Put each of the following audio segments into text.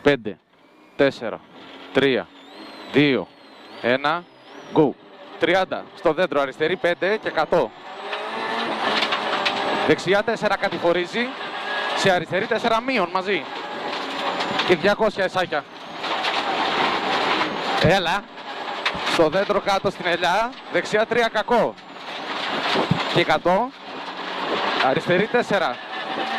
5, 4, 3, 2, 1, go. 30 στο δέντρο, αριστερή 5 και 100. Δεξιά 4 κατηφορίζει, σε αριστερή 4 μείον μαζί. Και 200 εσάκια. Έλα. Στο δέντρο κάτω στην ελιά, δεξιά 3 κακό. Και 100. Αριστερή 4.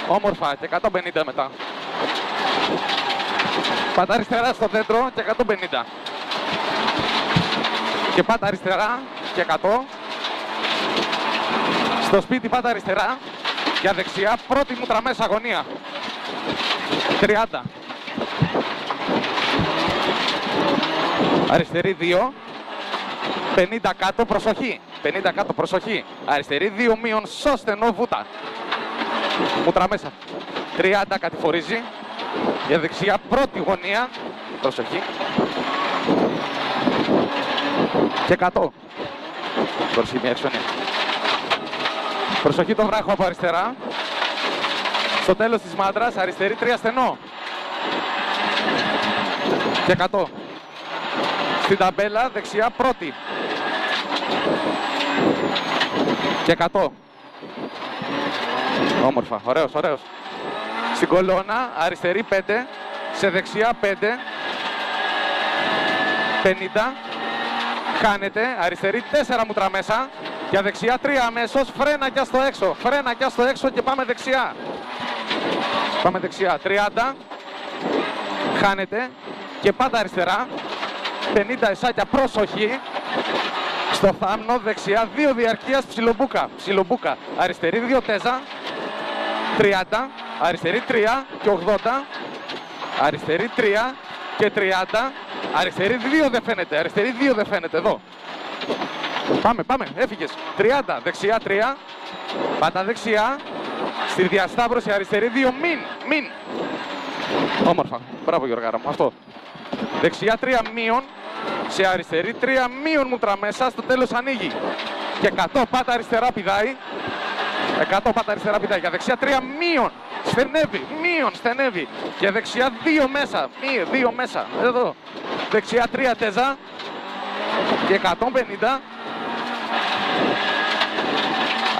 Όμορφα και 150 μετά. Πάτα αριστερά στο δέντρο και 150. Και πάτα αριστερά και 100. Στο σπίτι πάτα αριστερά. Για δεξιά πρώτη μούτρα μέσα αγωνία. 30. Αριστερή 2. 50 κάτω προσοχή. 50 κάτω προσοχή. Αριστερή 2 μείον σώστενο βούτα. Μούτρα μέσα. 30 κατηφορίζει. Για δεξιά πρώτη γωνία. Προσοχή. Και 100. Προσοχή μια εξονία. Προσοχή το βράχο από αριστερά. Στο τέλος της μάντρας αριστερή 3 στενό. Και 100. Στην ταμπέλα δεξιά πρώτη. Και 100. Όμορφα, ωραίος, ωραίος. Στην κολόνα αριστερή 5. Σε δεξιά 5. 50. Χάνεται, αριστερή 4 μούτρα μέσα. Για δεξιά 3 αμέσως, φρένα και στο έξω. Φρένα και στο έξω και πάμε δεξιά. Πάμε δεξιά, 30. Χάνεται και πάντα αριστερά. 50 εσάκια, προσοχή. Στο θάμνο δεξιά 2 διαρκείας ψιλομπούκα. Ψιλομπούκα. Αριστερή 2 τέζα. 30. Αριστερή 3 και 80. Αριστερή 3 και 30. Αριστερή 2 δεν φαίνεται. Αριστερή 2 δεν φαίνεται εδώ. Πάμε, πάμε. Έφυγες. 30. Δεξιά 3. Πάτα δεξιά. Στη διασταύρωση αριστερή 2. Μην. Όμορφα. Μπράβο Γιώργαρα μου. Αυτό. Δεξιά 3 μείον. Σε αριστερή 3 μείον μούτρα μέσα. Στο τέλος ανοίγει. Και 100 πάτα αριστερά πηδάει. 100 πάτα αριστερά πηδάει. Για δεξιά 3 μείον. Στενεύει. Μείον στενεύει. Και δεξιά 2 μέσα. 2 μέσα. Εδώ. Δεξιά 3 τέζα. Και 150.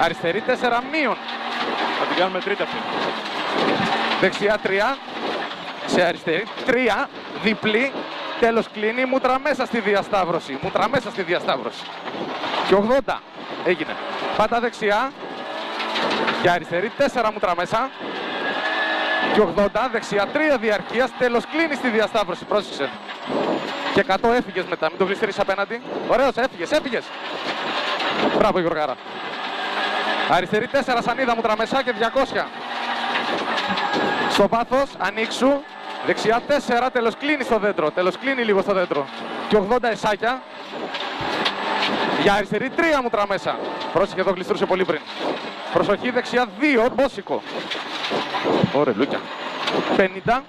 Αριστερή 4 μείον. Θα την κάνουμε τρίτη αυτή. Δεξιά 3. Σε αριστερή 3. Διπλή. Τέλος κλείνει. Μούτρα μέσα στη διασταύρωση. Μούτρα μέσα στη διασταύρωση. Και 80. Έγινε. Πάτα δεξιά. Και αριστερή 4 μούτρα μέσα. Και 80. Δεξιά 3 διαρκείας. Τέλος κλείνει στη διασταύρωση. Πρόσεξε. Και 100 έφυγες μετά. Μην το βρεις απέναντι. Ωραίος. Έφυγες. Μπράβο Γιωργάρα. Αριστερή 4 σανίδα μούτρα μέσα και 200. Στο βάθος ανοίξου. Δεξιά 4, τέλος κλείνει στο δέντρο. Τέλος κλείνει λίγο στο δέντρο. Και 80 εσάκια. Για αριστερή 3 μούτρα μέσα. Πρόσεχε, εδώ γλιστρούσε πολύ πριν. Προσοχή, δεξιά 2, μπόσικο. Ωραία, λούκια. 50.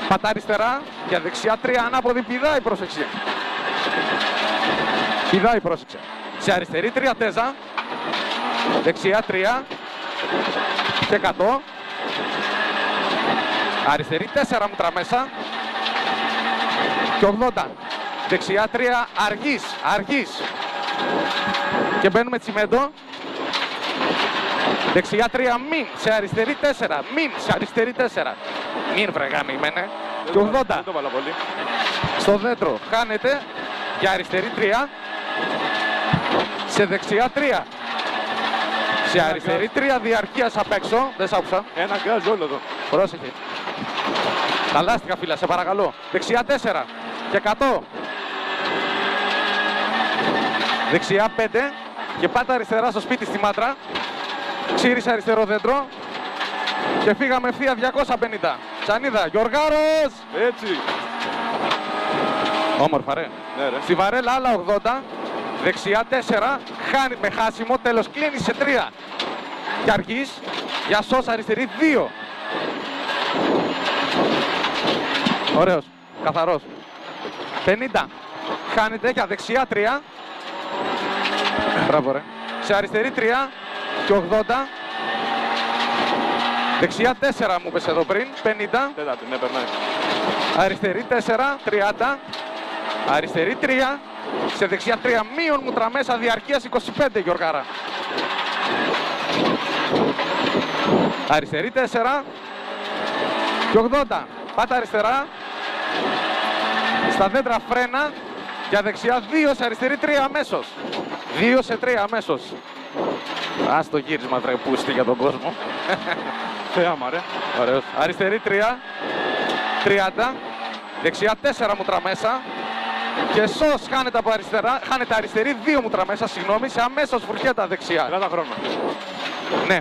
Πατά αριστερά. Για δεξιά 3 ανάποδη πηδάει, πρόσεξε. Πηδάει, πρόσεξε. Σε αριστερή 3 τέζα. Δεξιά 3. Και 100. Αριστερή 4 μούτρα μέσα. Και 80. Δεξιά 3 αργής. Και μπαίνουμε τσιμέντο. Δεξιά 3 μην. Σε αριστερή 4. Μην. Σε αριστερή 4. Μην βρεγάνει μένε. Και 80. Δεν το βάλα πολύ. Στο δέντρο. Χάνεται. Για αριστερή 3. Σε δεξιά 3. Σε αριστερή 3 διαρκείας απ' έξω. Δεν σ' άκουσα. Ένα γκάζ όλο εδώ. Πρόσεχε. Τα λάστιχα φίλα, σε παρακαλώ. Δεξιά 4 και 100. Δεξιά 5 και πάτα αριστερά στο σπίτι στη μάτρα. Ξύρισε αριστερό δέντρο. Και φύγαμε ευθεία 250. Σανίδα, Γιωργάρος! Έτσι. Όμορφα ρε. Ναι, ρε. Στη βαρέλα άλλα 80. Δεξιά 4. Χάνει με χάσιμο. Τέλος κλείνει σε 3. Και αργείς. Για σώσα αριστερή 2. Ωραίος. Καθαρός. 50. Χάνεται για δεξιά 3. Μπράβο ρε. Σε αριστερή 3 και 80. Δεξιά 4 μου πες εδώ πριν, 50. Τέταρτη, ναι, περνάει. Αριστερή 4, 30. Αριστερή 3. Σε δεξιά 3 μείον μούτρα μέσα διαρκείας 25 Γιωργάρα. Αριστερή 4 και 80. Πάτα αριστερά. Στα δέντρα φρένα. Για δεξιά 2 σε αριστερή 3 αμέσως. 2 σε 3 αμέσως. Ας το γύρισμα βρε πούστη για τον κόσμο. Θεάμα, ρε. Ωραίος. Αριστερή 3. 30. Δεξιά 4 μούτρα μέσα. Και σως χάνεται από αριστερά. Χάνεται αριστερή 2 μούτρα μέσα, συγγνώμη, σε αμέσως φουρκέτα δεξιά. 30 χρόνο. Ναι.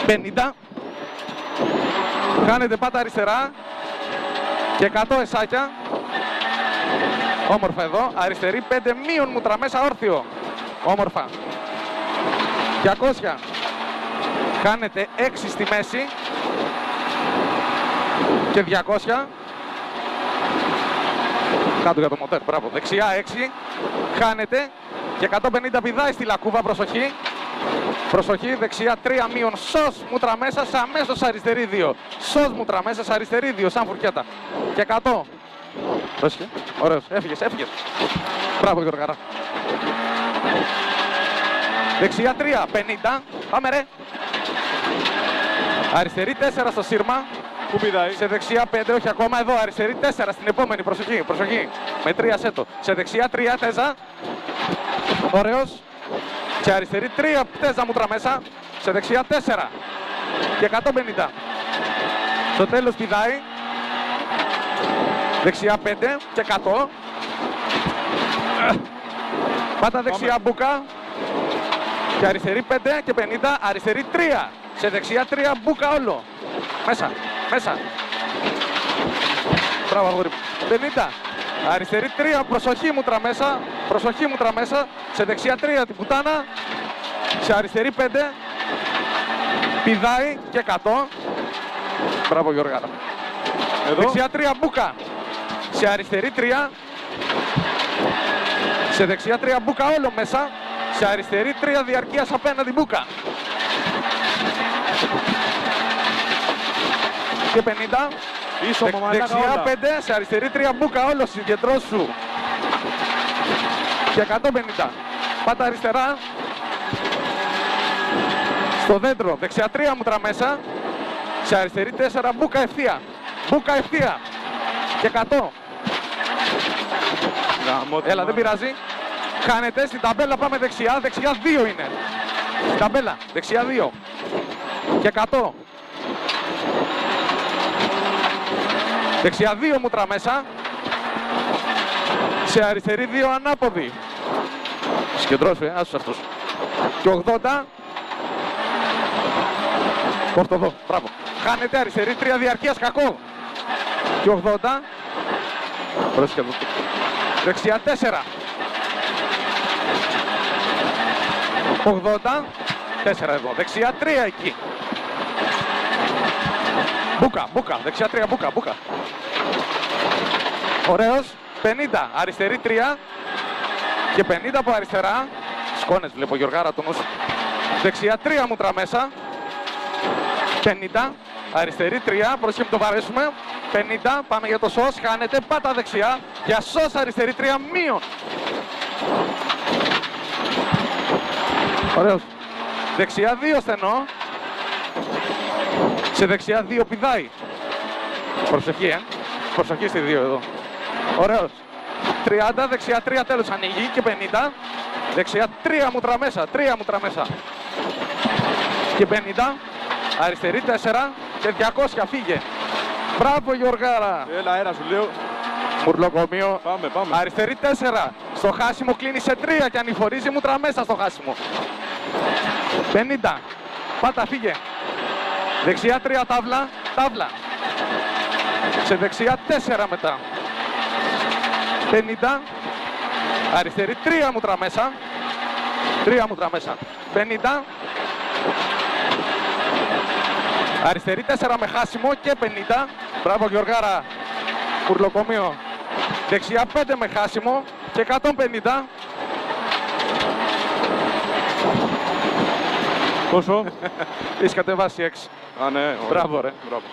50. Χάνεται πάτα αριστερά. Και 100 εσάκια. Όμορφα εδώ. Αριστερή 5 μείον μούτρα μέσα όρθιο. Όμορφα. 200. Χάνεται 6 στη μέση. Και 200. Κάτω για το μοτέρ, μπράβο. Δεξιά 6. Χάνεται. Και 150 πηδάει στη λακκούβα, προσοχή. Προσοχή, δεξιά 3 μείον σως μούτρα μέσα σε αμέσως αριστερή 2. Σως μούτρα μέσα σε αριστερή 2, σαν φουρκέτα. Και 100. Πρόσεχε. Ωραίος, έφυγες, έφυγες. Μπράβο Γιωργάρα. Δεξιά 3, 50. Πάμε ρε. Αριστερή 4 στο σύρμα. Πού πηδάει. Σε δεξιά 5, όχι ακόμα εδώ. Αριστερή 4 στην επόμενη. Προσοχή, προσοχή. Με 3 σέτο. Σε δεξιά 3 τέζα. Ωραίος. Και αριστερή 3 τέζα μούτρα μέσα. Σε δεξιά 4. Και 150. Στο τέλος πηδάει. Δεξιά 5 και 100. Πάτα δεξιά μπούκα. Και αριστερή 5 και 50. Αριστερή 3. Σε δεξιά 3 μπούκα όλο. Μέσα. Μέσα. Μπράβο αγόρι. 50. Αριστερή 3. Προσοχή μούτρα μέσα. Προσοχή μούτρα μέσα. Σε δεξιά 3 την πουτάνα. Σε αριστερή 5. Πηδάει και 100. Μπράβο Γιώργα. Εδώ. Δεξιά 3 μπούκα. Σε αριστερή 3. Σε δεξιά 3 μπούκα όλο μέσα. Σε αριστερή 3 διαρκείας απέναντι μπούκα. Και 50. Ίσο Δεξιά 5, σε αριστερή 3 μπούκα όλο συγκεντρώσου. Και 150. Πάτα αριστερά. Στο δέντρο. Δεξιά 3 μούτρα μέσα. Σε αριστερή 4 μπούκα ευθεία. Μπούκα ευθεία. Και 100. Έλα, δεν πειράζει. Χάνετε στην ταμπέλα, πάμε δεξιά. Δεξιά 2 είναι. Στην ταμπέλα. Δεξιά 2. Και 100. Δεξιά 2 μούτρα μέσα. Σε αριστερή 2 ανάποδη. Συγκεντρώσου, άσους αυτούς. Και 80. Κόρτο εδώ, μπράβο. Χάνετε αριστερή 3 διαρκείας, κακό. Και 80. Πρόσεχε εδώ. Δεξιά 4. 80. 4 εδώ. Δεξιά 3 εκεί. Μπούκα, μπούκα. Δεξιά 3 μπούκα, μπούκα. Ωραίος. 50. Αριστερή 3. Και 50 από αριστερά. Σκόνες βλέπω Γιωργάρα το νου σου. Δεξιά 3 μούτρα μέσα. 50. Αριστερή 3. Προσοχή που το βαρέσουμε. 50. Πάμε για το σως. Χάνετε. Πάτα δεξιά. Για σως αριστερή 3 μείον. Ωραίος. Δεξιά 2 στενό. Σε δεξιά 2 πηδάει. Προσοχή, Προσοχή στη 2 εδώ. Ωραίος. 30, δεξιά 3 τέλος ανοίγει και 50. Δεξιά 3 μούτρα μέσα, 3 μούτρα μέσα. Και 50. Αριστερή 4 και 200 φύγε. Μπράβο Γιωργάρα. Έλα αέρα σου λέω. Μουρλοκομείο. Πάμε, πάμε. Αριστερή 4. Στο χάσιμο κλείνει σε 3 και ανηφορίζει μούτρα μέσα στο χάσιμο. 50. Πάτα φύγε. Δεξιά 3 τάβλα, τάβλα. Σε δεξιά 4 μετά. 50. Αριστερή 3 μούτρα μέσα. 3 μούτρα μέσα. 50. Αριστερή 4 με χάσιμο και 50. Μπράβο Γιωργάρα. Κουρλοκομείο. Δεξιά 5 με χάσιμο και 150. Πόσο? Έχεις κατεβάσει 6. Α, ναι. ωραία. Μπράβο, ρε. Μπράβο.